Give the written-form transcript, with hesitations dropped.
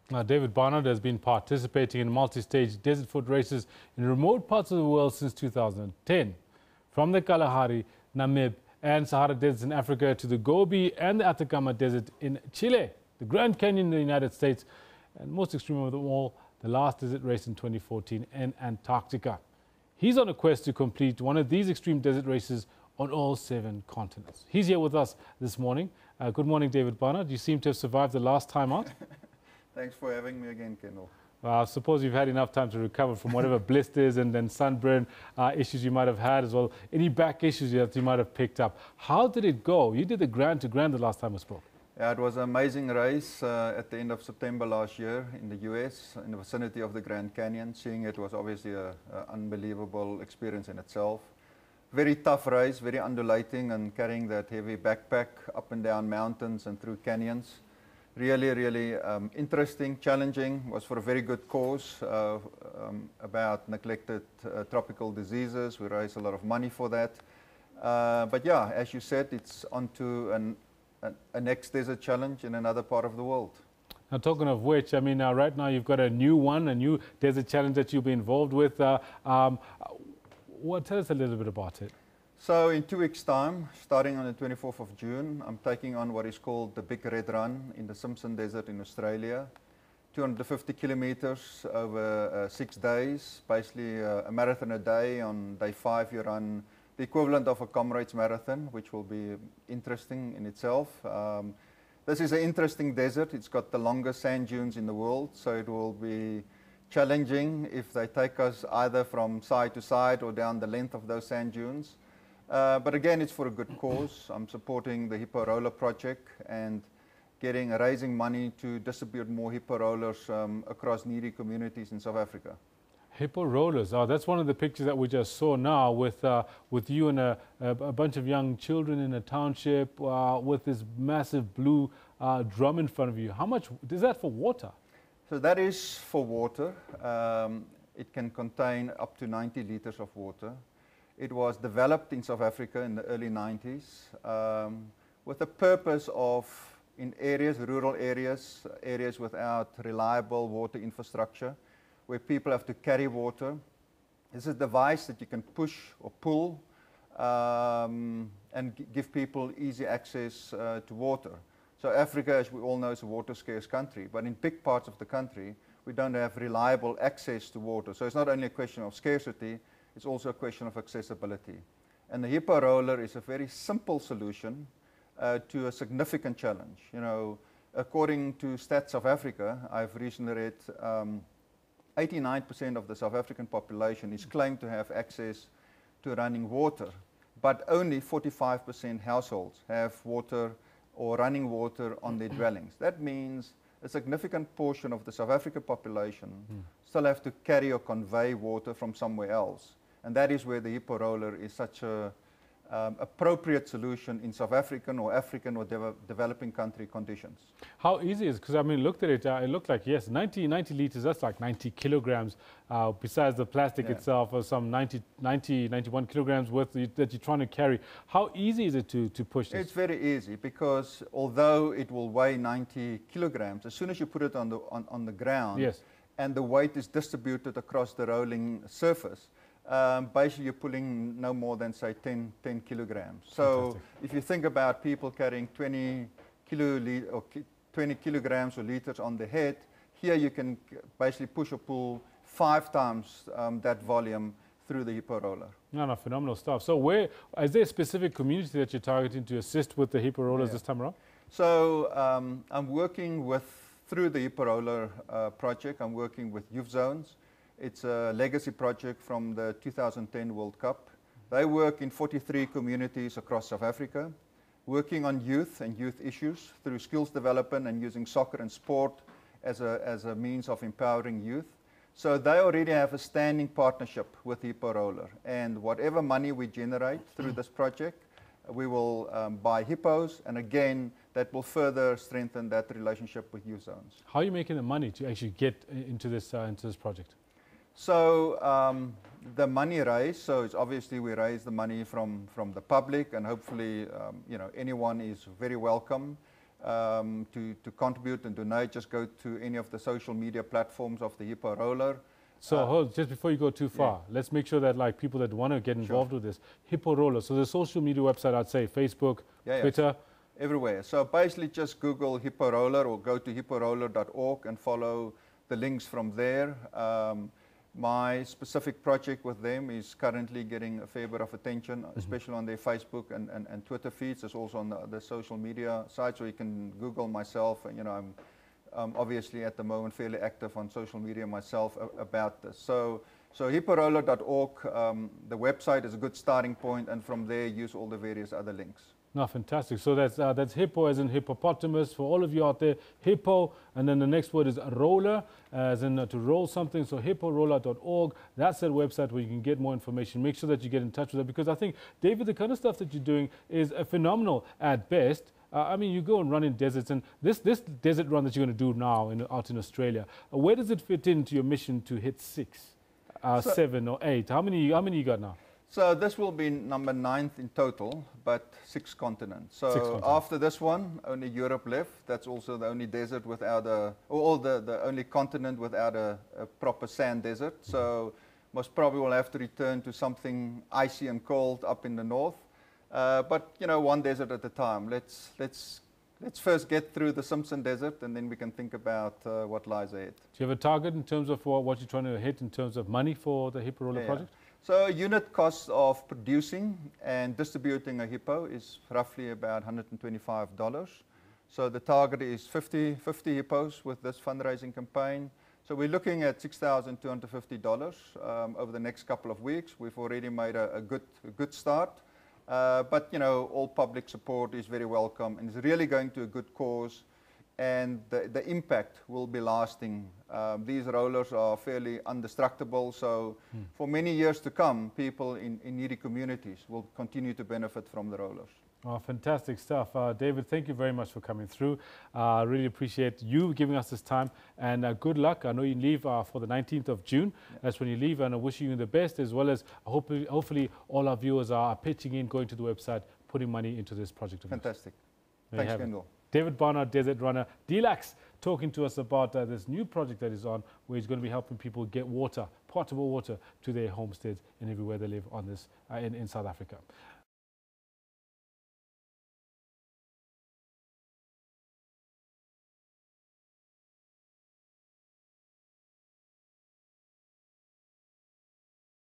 Now, David Barnard has been participating in multi-stage desert foot races in remote parts of the world since 2010. From the Kalahari, Namib and Sahara Deserts in Africa to the Gobi and the Atacama Desert in Chile, the Grand Canyon in the United States, and most extreme of them all, the last desert race in 2014 in Antarctica. He's on a quest to complete one of these extreme desert races on all 7 continents. He's here with us this morning. Good morning, David Barnard. You seem to have survived the last time out. Thanks for having me again, Kendall. I suppose you've had enough time to recover from whatever blisters and then sunburn issues you might have had as well. Any back issues that you might have picked up. How did it go? You did the Grand to Grand the last time we spoke. Yeah, it was an amazing race at the end of September last year in the US, in the vicinity of the Grand Canyon. Seeing it was obviously an unbelievable experience in itself. Very tough race, very undulating, and carrying that heavy backpack up and down mountains and through canyons. Really interesting, challenging, was for a very good cause about neglected tropical diseases. We raised a lot of money for that. But yeah, as you said, it's on to a next desert challenge in another part of the world. Now, talking of which, I mean, right now you've got a new desert challenge that you'll be involved with. Tell us a little bit about it. So in 2 weeks' time, starting on the 24th of June, I'm taking on what is called the Big Red Run in the Simpson Desert in Australia. 250 kilometers over 6 days, basically a marathon a day. On day 5 you run the equivalent of a Comrades Marathon, which will be interesting in itself. This is an interesting desert. It's got the longest sand dunes in the world, so it will be challenging if they take us either from side to side or down the length of those sand dunes. But again, it's for a good cause. I'm supporting the Hippo Roller project and raising money to distribute more Hippo rollers across needy communities in South Africa. Hippo rollers. Oh, that's one of the pictures that we just saw now with you and a bunch of young children in a township with this massive blue drum in front of you. How much is that for water? So that is for water. It can contain up to 90 liters of water. It was developed in South Africa in the early 90s with the purpose of, in areas, rural areas, areas without reliable water infrastructure, where people have to carry water. This is a device that you can push or pull and give people easy access to water. So Africa, as we all know, is a water-scarce country, but in big parts of the country, we don't have reliable access to water. So it's not only a question of scarcity, it's also a question of accessibility. And the Hippo roller is a very simple solution to a significant challenge. You know, according to Stats South Africa, I've recently read 89% of the South African population is claimed to have access to running water, but only 45% households have water or running water on their dwellings. That means a significant portion of the South African population still have to carry or convey water from somewhere else. And that is where the Hippo roller is such an appropriate solution in South African or African or developing country conditions. How easy is it? Because I mean, looked at it, it looked like, yes, 90 liters, that's like 90 kilograms, besides the plastic itself, or some 91 kilograms worth that you're trying to carry. How easy is it to push this? It's very easy, because although it will weigh 90 kilograms, as soon as you put it on the ground, yes, and the weight is distributed across the rolling surface, basically you're pulling no more than, say, 10 kilograms. So fantastic. If you think about people carrying 20 kilograms or liters on the head, here you can basically push or pull 5 times that volume through the Hippo roller. No, phenomenal stuff. So is there a specific community that you're targeting to assist with the Hippo rollers this time around? So I'm working through the Hippo roller project, I'm working with youth zones. It's a legacy project from the 2010 World Cup. They work in 43 communities across South Africa, working on youth and youth issues through skills development and using soccer and sport as a means of empowering youth. So they already have a standing partnership with Hippo Roller. And whatever money we generate through this project, we will buy hippos, and again, that will further strengthen that relationship with youth zones. How are you making the money to actually get into this project? So the money raised, so it's obviously we raise the money from the public, and hopefully you know, anyone is very welcome. to contribute and donate, just go to any of the social media platforms of the Hippo Roller. So just before you go too far, let's make sure that like people that want to get involved with this, Hippo Roller. So the social media website, I'd say Facebook, Twitter. Everywhere. So basically just Google Hippo Roller or go to hipporoller.org and follow the links from there. My specific project with them is currently getting a fair bit of attention, especially on their Facebook and Twitter feeds. It's also on the social media side, so you can Google myself. And, you know, I'm obviously at the moment fairly active on social media myself about this. So hipporoller.org, the website is a good starting point, and from there use all the various other links. No, fantastic. So that's hippo as in hippopotamus for all of you out there. Hippo, and then the next word is roller, as in to roll something. So hipporoller.org. That's that website where you can get more information. Make sure that you get in touch with it, because I think, David, the kind of stuff that you're doing is phenomenal at best. I mean, you go and run in deserts, and this desert run that you're going to do now out in Australia, where does it fit into your mission to hit 6, 7 or 8? How many you got now? So this will be number 9th in total, but 6 continents. So after this one, only Europe left. That's also the only desert without the only continent without a proper sand desert. So most probably we'll have to return to something icy and cold up in the north. But you know, one desert at a time. Let's first get through the Simpson Desert, and then we can think about what lies ahead. Do you have a target in terms of what you're trying to hit in terms of money for the Hippo Roller project? So unit cost of producing and distributing a hippo is roughly about $125. So the target is 50 hippos with this fundraising campaign. So we're looking at $6,250 over the next couple of weeks. We've already made a good start. But you know, all public support is very welcome, and it's really going to a good cause, and the impact will be lasting. These rollers are fairly indestructible, so for many years to come, people in needy communities will continue to benefit from the rollers. Oh, fantastic stuff. David, thank you very much for coming through. I really appreciate you giving us this time, and good luck. I know you leave for the 19th of June. That's when you leave, and I wish you the best, as well as hopefully all our viewers are pitching in, going to the website, putting money into this project. Fantastic. Thanks, Kendall. David Barnard, Desert Runner, Delax, talking to us about this new project that is on, where he's going to be helping people get water, potable water, to their homesteads and everywhere they live on this in South Africa.